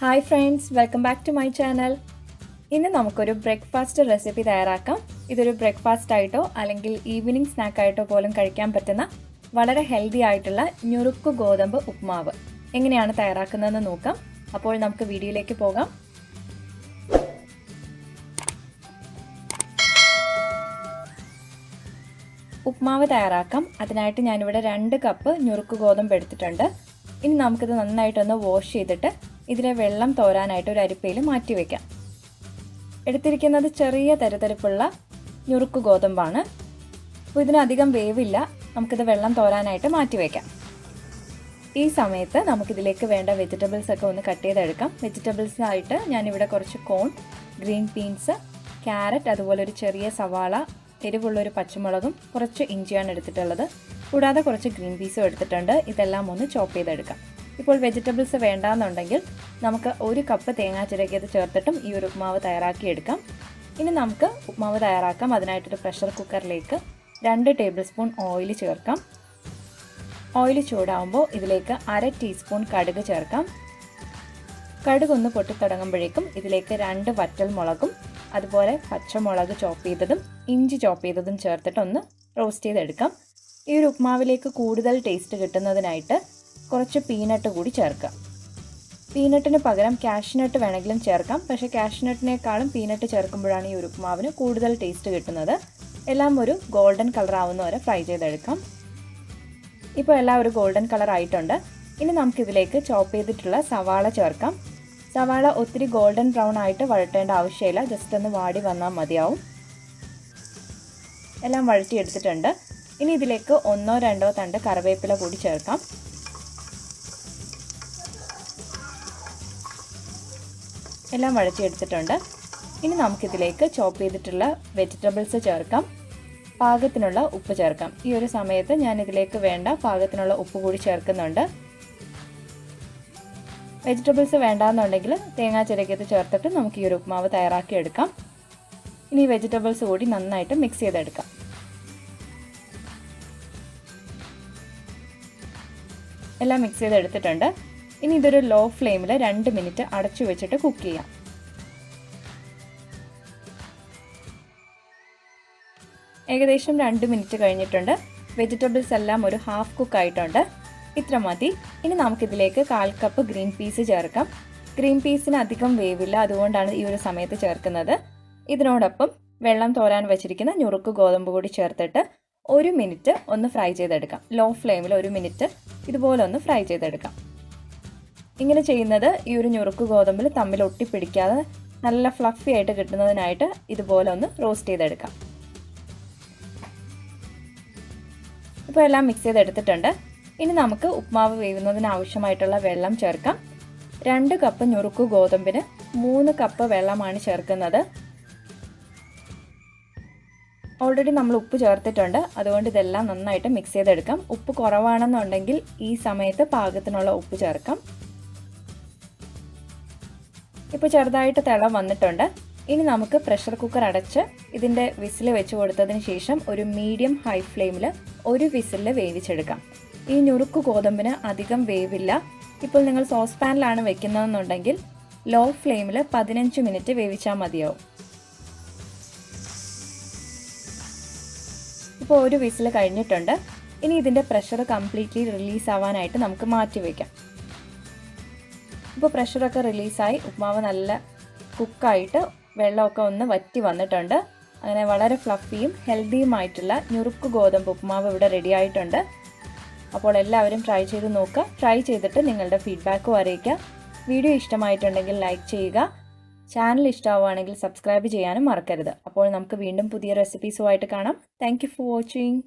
Hi friends, welcome back to my channel. ഇന്ന് നമുക്കൊരു breakfast recipe തയ്യാറാക്കാം. ഇതൊരു ബ്രേക്ക്ഫാസ്റ്റ് ആയിട്ടോ അല്ലെങ്കിൽ ഈവനിംഗ് സ്നാക്ക് ആയിട്ടോ പോലും കഴിക്കാൻ പറ്റുന്ന വളരെ ഹെൽത്തി ആയിട്ടുള്ള ഞുറുക്കു ഗോതമ്പ് ഉപ്മാവ് എങ്ങനെയാണ് തയ്യാറാക്കുന്നതെന്ന് നോക്കാം. അപ്പോൾ നമുക്ക് വീഡിയോയിലേക്ക് പോകാം. ഉപ്മാവ് തയ്യാറാക്കാം. അതിനായിട്ട് ഞാനിവിടെ 2 കപ്പ് ഞുറുക്കു ഗോതമ്പ് എടുത്തിട്ടുണ്ട്. ഇനി നമുക്കിത് നന്നായിട്ടൊന്ന് വാഷ് ചെയ്തിട്ട് ഇതിലെ വെള്ളം തോരാനായിട്ട് ഒരു അരിപ്പയിൽ മാറ്റി വയ്ക്കാം. എടുത്തിരിക്കുന്നത് ചെറിയ തരിതരിപ്പുള്ള ഞുറുക്കു ഗോതമ്പാണ്. അപ്പോൾ ഇതിനധികം വേവില്ല. നമുക്കിത് വെള്ളം തോരാനായിട്ട് മാറ്റി വയ്ക്കാം. ഈ സമയത്ത് നമുക്കിതിലേക്ക് വേണ്ട വെജിറ്റബിൾസ് ഒക്കെ ഒന്ന് കട്ട് ചെയ്തെടുക്കാം. വെജിറ്റബിൾസ് ആയിട്ട് ഞാനിവിടെ കുറച്ച് കോൺ, ഗ്രീൻ പീൻസ്, ക്യാരറ്റ്, അതുപോലെ ഒരു ചെറിയ സവാള, എരിവുള്ളൊരു പച്ചമുളകും കുറച്ച് ഇഞ്ചിയാണ് എടുത്തിട്ടുള്ളത്. കൂടാതെ കുറച്ച് ഗ്രീൻ പീസും എടുത്തിട്ടുണ്ട്. ഇതെല്ലാം ഒന്ന് ചോപ്പ് ചെയ്തെടുക്കാം. ഇപ്പോൾ വെജിറ്റബിൾസ് വേണ്ടാന്നുണ്ടെങ്കിൽ നമുക്ക് 1 കപ്പ് തേങ്ങ ചിരകിയത് ചേർത്തിട്ടും ഈ ഒരു ഉപ്മാവ് തയ്യാറാക്കിയെടുക്കാം. ഇനി നമുക്ക് ഉപ്മാവ് തയ്യാറാക്കാം. അതിനായിട്ടൊരു പ്രഷർ കുക്കറിലേക്ക് 2 ടേബിൾ സ്പൂൺ ഓയിൽ ചേർക്കാം. ഓയിൽ ചൂടാകുമ്പോൾ ഇതിലേക്ക് 1/2 ടീസ്പൂൺ കടുക് ചേർക്കാം. കടുകൊന്ന് പൊട്ടിത്തുടങ്ങുമ്പോഴേക്കും ഇതിലേക്ക് 2 വറ്റൽ മുളകും അതുപോലെ പച്ചമുളക് ചോപ്പ് ചെയ്തതും ഇഞ്ചി ചോപ്പ് ചെയ്തതും ചേർത്തിട്ടൊന്ന് റോസ്റ്റ് ചെയ്തെടുക്കാം. ഈ ഒരു ഉപ്മാവിലേക്ക് കൂടുതൽ ടേസ്റ്റ് കിട്ടുന്നതിനായിട്ട് കുറച്ച് പീനട്ട് കൂടി ചേർക്കാം. പീനട്ടിന് പകരം കാഷ്നട്ട് വേണമെങ്കിലും ചേർക്കാം. പക്ഷേ കാഷ്നട്ടിനേക്കാളും പീനട്ട് ചേർക്കുമ്പോഴാണ് ഈ ഒരു ഉപ്മാവിന് കൂടുതൽ ടേസ്റ്റ് കിട്ടുന്നത്. എല്ലാം ഒരു ഗോൾഡൻ കളർ ആവുന്ന വരെ ഫ്രൈ ചെയ്തെടുക്കാം. ഇപ്പോൾ എല്ലാം ഒരു ഗോൾഡൻ കളർ ആയിട്ടുണ്ട്. ഇനി നമുക്കിതിലേക്ക് ചോപ്പ് ചെയ്തിട്ടുള്ള സവാള ചേർക്കാം. സവാള ഒത്തിരി ഗോൾഡൻ ബ്രൗൺ ആയിട്ട് വഴറ്റേണ്ട ആവശ്യമില്ല. ജസ്റ്റ് ഒന്ന് വാടി വന്നാൽ മതിയാവും. എല്ലാം വഴറ്റിയെടുത്തിട്ടുണ്ട്. ഇനി ഇതിലേക്ക് 1-2 തണ്ട് കറിവേപ്പില കൂടി ചേർക്കാം. എല്ലാം വഴറ്റിയെടുത്തിട്ടുണ്ട്. ഇനി നമുക്കിതിലേക്ക് ചോപ്പ് ചെയ്തിട്ടുള്ള വെജിറ്റബിൾസ് ചേർക്കാം. പാകത്തിനുള്ള ഉപ്പ് ചേർക്കാം. ഈ ഒരു സമയത്ത് ഞാൻ ഇതിലേക്ക് വേണ്ട പാകത്തിനുള്ള ഉപ്പ് കൂടി ചേർക്കുന്നുണ്ട്. വെജിറ്റബിൾസ് വേണ്ടാന്നുണ്ടെങ്കിൽ തേങ്ങ ചിരകിയത് ചേർത്തിട്ട് നമുക്ക് ഈ ഒരു ഉപ്മാവ് തയ്യാറാക്കിയെടുക്കാം. ഇനി വെജിറ്റബിൾസ് കൂടി നന്നായിട്ട് മിക്സ് ചെയ്തെടുക്കാം. എല്ലാം മിക്സ് ചെയ്തെടുത്തിട്ടുണ്ട്. ഇനി ഇതൊരു ലോ ഫ്ലെയിമിൽ 2 മിനിറ്റ് അടച്ചു വെച്ചിട്ട് കുക്ക് ചെയ്യാം. ഏകദേശം 2 മിനിറ്റ് കഴിഞ്ഞിട്ടുണ്ട്. വെജിറ്റബിൾസ് എല്ലാം ഒരു ഹാഫ് കുക്ക് ആയിട്ടുണ്ട്. ഇത്ര മതി. ഇനി നമുക്കിതിലേക്ക് 1/4 കപ്പ് ഗ്രീൻ പീസ് ചേർക്കാം. ഗ്രീൻ പീസിന് അധികം വേവില്ല, അതുകൊണ്ടാണ് ഈ ഒരു സമയത്ത് ചേർക്കുന്നത്. ഇതിനോടൊപ്പം വെള്ളം തോരാൻ വെച്ചിരിക്കുന്ന ഞുറുക്ക് ഗോതമ്പ് കൂടി ചേർത്തിട്ട് 1 മിനിറ്റ് ഒന്ന് ഫ്രൈ ചെയ്തെടുക്കാം. ലോ ഫ്ലെയിമിൽ 1 മിനിറ്റ് ഇതുപോലെ ഒന്ന് ഫ്രൈ ചെയ്തെടുക്കാം. ഇങ്ങനെ ചെയ്യുന്നത് ഈ ഒരു ഞുറുക്ക് ഗോതമ്പിൽ തമ്മിൽ ഒട്ടിപ്പിടിക്കാതെ നല്ല ഫ്ലഫി ആയിട്ട് കിട്ടുന്നതിനായിട്ട് ഇതുപോലെ ഒന്ന് റോസ്റ്റ് ചെയ്തെടുക്കാം. ഇപ്പോൾ എല്ലാം മിക്സ് ചെയ്തെടുത്തിട്ടുണ്ട്. ഇനി നമുക്ക് ഉപ്മാവ് വേവുന്നതിന് ആവശ്യമായിട്ടുള്ള വെള്ളം ചേർക്കാം. 2 കപ്പ് ഞുറുക്ക് ഗോതമ്പിന് 3 കപ്പ് വെള്ളമാണ് ചേർക്കുന്നത്. ഓൾറെഡി നമ്മൾ ഉപ്പ് ചേർത്തിട്ടുണ്ട്, അതുകൊണ്ട് ഇതെല്ലാം നന്നായിട്ട് മിക്സ് ചെയ്തെടുക്കാം. ഉപ്പ് കുറവാണെന്നുണ്ടെങ്കിൽ ഈ സമയത്ത് പാകത്തിനുള്ള ഉപ്പ് ചേർക്കാം. ഇപ്പോൾ ചെറുതായിട്ട് തിള വന്നിട്ടുണ്ട്. ഇനി നമുക്ക് പ്രഷർ കുക്കർ അടച്ച് ഇതിൻ്റെ വിസിൽ വെച്ച് കൊടുത്തതിന് ശേഷം ഒരു മീഡിയം ഹൈ ഫ്ലെയിമിൽ 1 വിസിലിൽ വേവിച്ചെടുക്കാം. ഈ ഞുറുക്ക് ഗോതമ്പിന് അധികം വേവില്ല. ഇപ്പോൾ നിങ്ങൾ സോസ് പാനിലാണ് വെക്കുന്നതെന്നുണ്ടെങ്കിൽ ലോ ഫ്ലെയിമിൽ 15 മിനിറ്റ് വേവിച്ചാൽ മതിയാവും. ഇപ്പോൾ 1 വിസിൽ കഴിഞ്ഞിട്ടുണ്ട്. ഇനി ഇതിൻ്റെ പ്രഷർ കംപ്ലീറ്റ്ലി റിലീസ് ആവാനായിട്ട് നമുക്ക് മാറ്റി വയ്ക്കാം. ഇപ്പോൾ പ്രഷറൊക്കെ റിലീസായി ഉപ്മാവ് നല്ല കുക്കായിട്ട് വെള്ളമൊക്കെ ഒന്ന് വറ്റി വന്നിട്ടുണ്ട്. അങ്ങനെ വളരെ ഫ്ലഫിയും ഹെൽത്തിയുമായിട്ടുള്ള ഞുറുക്ക് ഗോതമ്പ് ഉപ്മാവ് ഇവിടെ റെഡി ആയിട്ടുണ്ട്. അപ്പോൾ എല്ലാവരും ട്രൈ ചെയ്ത് നോക്കുക. ട്രൈ ചെയ്തിട്ട് നിങ്ങളുടെ ഫീഡ്ബാക്കും അറിയിക്കുക. വീഡിയോ ഇഷ്ടമായിട്ടുണ്ടെങ്കിൽ ലൈക്ക് ചെയ്യുക. ചാനൽ ഇഷ്ടമാവുകയാണെങ്കിൽ സബ്സ്ക്രൈബ് ചെയ്യാനും മറക്കരുത്. അപ്പോൾ നമുക്ക് വീണ്ടും പുതിയ റെസിപ്പീസുമായിട്ട് കാണാം. Thank you for watching.